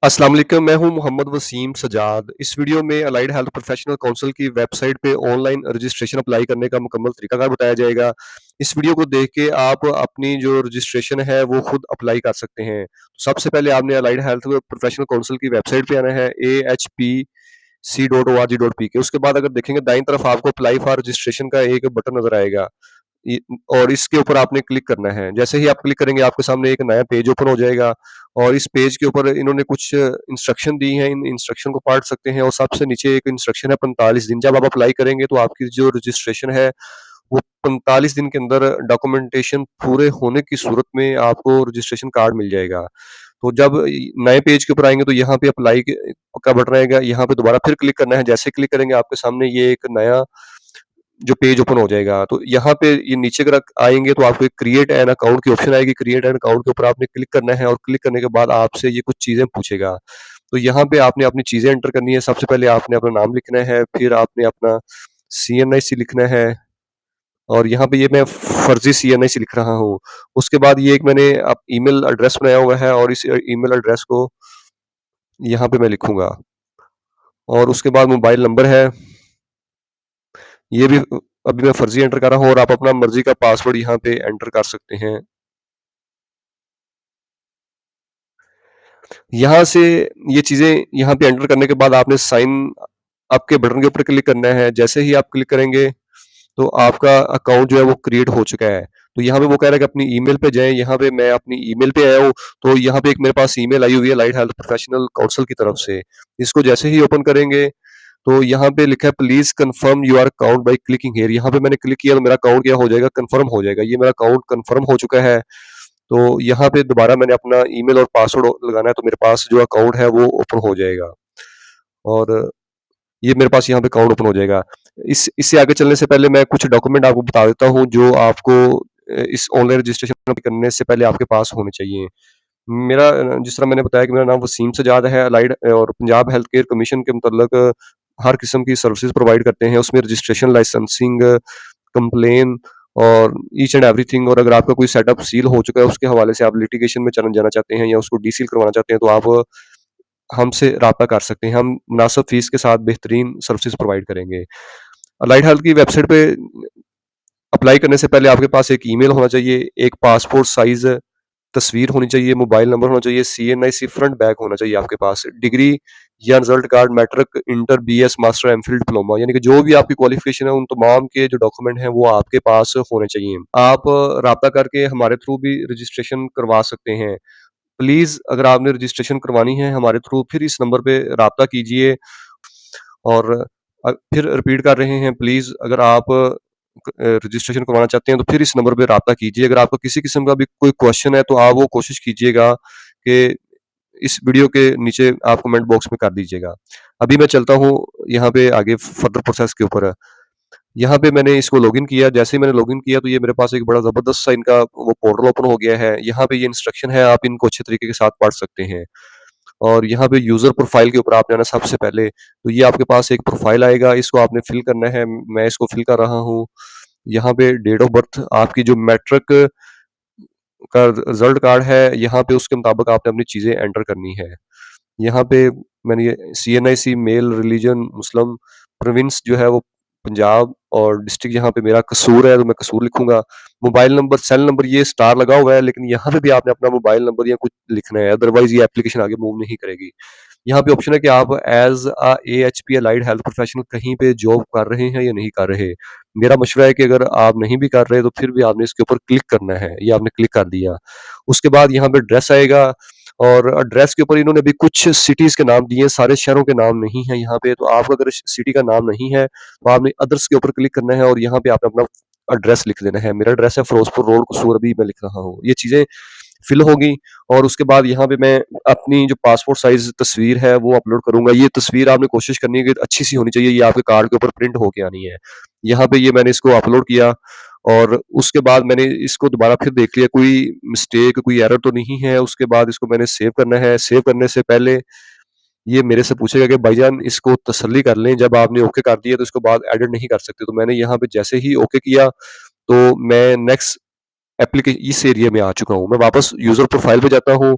अस्सलाम वालेकुम, मैं हूं मोहम्मद वसीम सजाद। इस वीडियो में अलाइड हेल्थ प्रोफेशनल काउंसिल की वेबसाइट पे ऑनलाइन रजिस्ट्रेशन अप्लाई करने का मुकम्मल तरीकाकार बताया जाएगा। इस वीडियो को देख के आप अपनी जो रजिस्ट्रेशन है वो खुद अप्लाई कर सकते हैं। सबसे पहले आपने अलाइड हेल्थ प्रोफेशनल काउंसिल की वेबसाइट पे आना है ahpc.org.pk। उसके बाद अगर देखेंगे दाईं तरफ आपको अप्लाई फॉर रजिस्ट्रेशन का एक बटन नज़र आएगा। इ और इसके ऊपर आपने क्लिक करना है। जैसे ही आप क्लिक करेंगे आपके सामने एक नया पेज ओपन हो जाएगा और इस पेज के ऊपर इन्होंने कुछ इंस्ट्रक्शन दी हैं, इन इंस्ट्रक्शन को पढ़ सकते हैं और सबसे नीचे एक इंस्ट्रक्शन है 45 दिन। जब आप अप्लाई करेंगे तो आपकी जो रजिस्ट्रेशन है वो 45 दिन के अंदर डॉक्यूमेंटेशन पूरे होने की सूरत में आपको रजिस्ट्रेशन कार्ड मिल जाएगा। तो जब नए पेज के ऊपर आएँगे तो यहाँ पे अप्लाई के का बटन रहेगा, यहाँ पे दोबारा फिर क्लिक करना है। जैसे क्लिक करेंगे आपके सामने ये एक नया जो पेज ओपन हो जाएगा। तो यहाँ पे ये नीचे अगर आप आएँगे तो आपको एक क्रिएट एन अकाउंट की ऑप्शन आएगी। क्रिएट एन अकाउंट के ऊपर आपने क्लिक करना है और क्लिक करने के बाद आपसे ये कुछ चीज़ें पूछेगा। तो यहाँ पे आपने अपनी चीज़ें एंटर करनी है। सबसे पहले आपने अपना नाम लिखना है, फिर आपने अपना सीएनआईसी लिखना है और यहाँ पे ये मैं फर्ज़ी सीएनआईसी लिख रहा हूँ। उसके बाद ये एक मैंने ईमेल एड्रेस बनाया हुआ है और इस ईमेल एड्रेस को यहाँ पे मैं लिखूँगा और उसके बाद मोबाइल नंबर है, ये भी अभी मैं फर्ज़ी एंटर कर रहा हूँ और आप अपना मर्ज़ी का पासवर्ड यहाँ पे एंटर कर सकते हैं। यहाँ से ये चीज़ें यहाँ पे एंटर करने के बाद आपने साइन अप के बटन के ऊपर क्लिक करना है। जैसे ही आप क्लिक करेंगे तो आपका अकाउंट जो है वो क्रिएट हो चुका है। तो यहाँ पे वो कह रहा है कि अपनी ईमेल पे जाएँ, यहाँ पे मैं अपनी ईमेल पे आया हूँ, तो यहाँ पे एक मेरे पास ईमेल आई हुई है अलाइड हेल्थ प्रोफेशनल काउंसिल की तरफ से। इसको जैसे ही ओपन करेंगे तो यहाँ पे लिखा है please confirm your account by clicking here. यहाँ पे मैंने क्लिक किया तो मेरा अकाउंट क्या हो जाएगा, कन्फर्म हो जाएगा। ये मेरा अकाउंट कन्फर्म हो चुका है। तो यहाँ पे दोबारा मैंने अपना ईमेल और पासवर्ड लगाना है तो मेरे पास जो अकाउंट है वो ओपन हो जाएगा और ये मेरे पास यहाँ पे अकाउंट ओपन हो जाएगा। इससे आगे चलने से पहले मैं कुछ डॉक्यूमेंट आपको बता देता हूँ जो आपको इस ऑनलाइन रजिस्ट्रेशन करने से पहले आपके पास होने चाहिए। मेरा जिस तरह मैंने बताया कि मेरा नाम वसीम सजाद है, अलाइड और पंजाब हेल्थ केयर कमीशन के मुतल्लक हर किस्म की सर्विसेज़ प्रोवाइड करते हैं। उसमें रजिस्ट्रेशन, लाइसेंसिंग, कंप्लेन और ईच एंड एवरीथिंग। और अगर आपका कोई सेटअप सील हो चुका है उसके हवाले से आप लिटिगेशन में चलन जाना चाहते हैं या उसको डीसील करवाना चाहते हैं तो आप हमसे राब्ता कर सकते हैं। हम मुनासिब फ़ीस के साथ बेहतरीन सर्विसेज़ प्रोवाइड करेंगे। अलाइड हेल्थ की वेबसाइट पे अप्लाई करने से पहले आपके पास एक ईमेल होना चाहिए, एक पासपोर्ट साइज़ तस्वीर होनी चाहिए, मोबाइल नंबर होना चाहिए, सीएनआईसी फ्रंट बैक होना चाहिए आपके पास, डिग्री या result card, matric, inter, BS, master, MPhil, diploma यानी कि जो भी आपकी क्वालिफ़िकेशन है उन तमाम के जो डॉक्यूमेंट हैं वो आपके पास होने चाहिए। आप राब्ता करके हमारे थ्रू भी रजिस्ट्रेशन करवा सकते हैं। प्लीज़ अगर आपने रजिस्ट्रेशन करवानी है हमारे थ्रू फिर इस नंबर पे राब्ता कीजिए और फिर रिपीट कर रहे हैं प्लीज़ अगर आप रजिस्ट्रेशन करवाना चाहते हैं तो फिर इस नंबर पे राब्ता कीजिए। अगर आपको किसी किस्म का भी कोई क्वेश्चन है तो आप वो कोशिश कीजिएगा कि इस वीडियो के नीचे आप कमेंट बॉक्स में कर दीजिएगा। अभी मैं चलता हूँ यहाँ पे आगे फर्दर प्रोसेस के ऊपर। यहाँ पे मैंने इसको लॉगिन किया, जैसे ही मैंने लॉगिन किया तो ये मेरे पास एक बड़ा ज़बरदस्त सा इनका वो पोर्टल ओपन हो गया है। यहाँ पे ये इंस्ट्रक्शन है, आप इनको अच्छे तरीके के साथ पढ़ सकते हैं। और यहाँ पे यूज़र प्रोफ़ाइल के ऊपर आपने आना सबसे पहले, तो ये आपके पास एक प्रोफ़ाइल आएगा, इसको आपने फ़िल करना है। मैं इसको फ़िल कर रहा हूँ। यहाँ पे डेट ऑफ़ बर्थ आपकी जो मैट्रिक का रिज़ल्ट कार्ड है, यहाँ पे उसके मुताबिक आपने अपनी चीज़ें एंटर करनी है। यहाँ पे मैंने ये सीएनआईसी, मेल, रिलीजन, मुस्लिम, प्रोविंस जो है वो पंजाब और डिस्ट्रिक्ट यहाँ पे मेरा कसूर है तो मैं कसूर लिखूँगा। मोबाइल नंबर, सेल नंबर ये स्टार लगा हुआ है लेकिन यहाँ पे भी आपने अपना मोबाइल नंबर या कुछ लिखना है, अदरवाइज़ ये एप्लीकेशन आगे मूव नहीं करेगी। यहाँ पे ऑप्शन है कि आप as AHP allied health professional कहीं पे जॉब कर रहे हैं या नहीं कर रहे। मेरा मशवरा है कि अगर आप नहीं भी कर रहे तो फिर भी आपने इसके ऊपर क्लिक करना है, ये आपने क्लिक कर दिया। उसके बाद यहाँ पे एड्रेस आएगा और एड्रेस के ऊपर इन्होंने अभी कुछ सिटीज़ के नाम दिए हैं, सारे शहरों के नाम नहीं हैं यहाँ पे। तो आपका अगर सिटी का नाम नहीं है, तो आपने अदर्स के ऊपर क्लिक करना है और यहाँ पे आपने अपना एड्रेस लिख देना है। मेरा एड्रेस है फिरोजपुर रोड, कसूर, अभी मैं लिख रहा हूँ। ये चीज़ें फिल होगी और उसके बाद यहाँ पे मैं अपनी जो पासपोर्ट साइज़ तस्वीर है, वो अपलोड करूँगा। ये तस्वीर आपने कोशिश करनी है कि अच्छी-सी होनी चाहिए, ये आपके कार्ड के ऊपर प्रिंट होके आनी है। यहाँ पे ये मैंने इसको अपलोड किया और उसके बाद मैंने इसको दोबारा फिर देख लिया, कोई मिस्टेक, कोई एरर तो नहीं है। उसके बाद इसको मैंने सेव करना है। सेव करने से पहले ये मेरे से पूछेगा कि भाईजान इसको तसल्ली कर लें, जब आपने ओके कर दिया तो इसको बाद एडिट नहीं कर सकते। तो मैंने यहाँ पे जैसे ही ओके किया, तो मैं नेक्स्ट इस एरिया में आ चुका हूँ। मैं वापस यूज़र प्रोफ़ाइल पे जाता हूँ,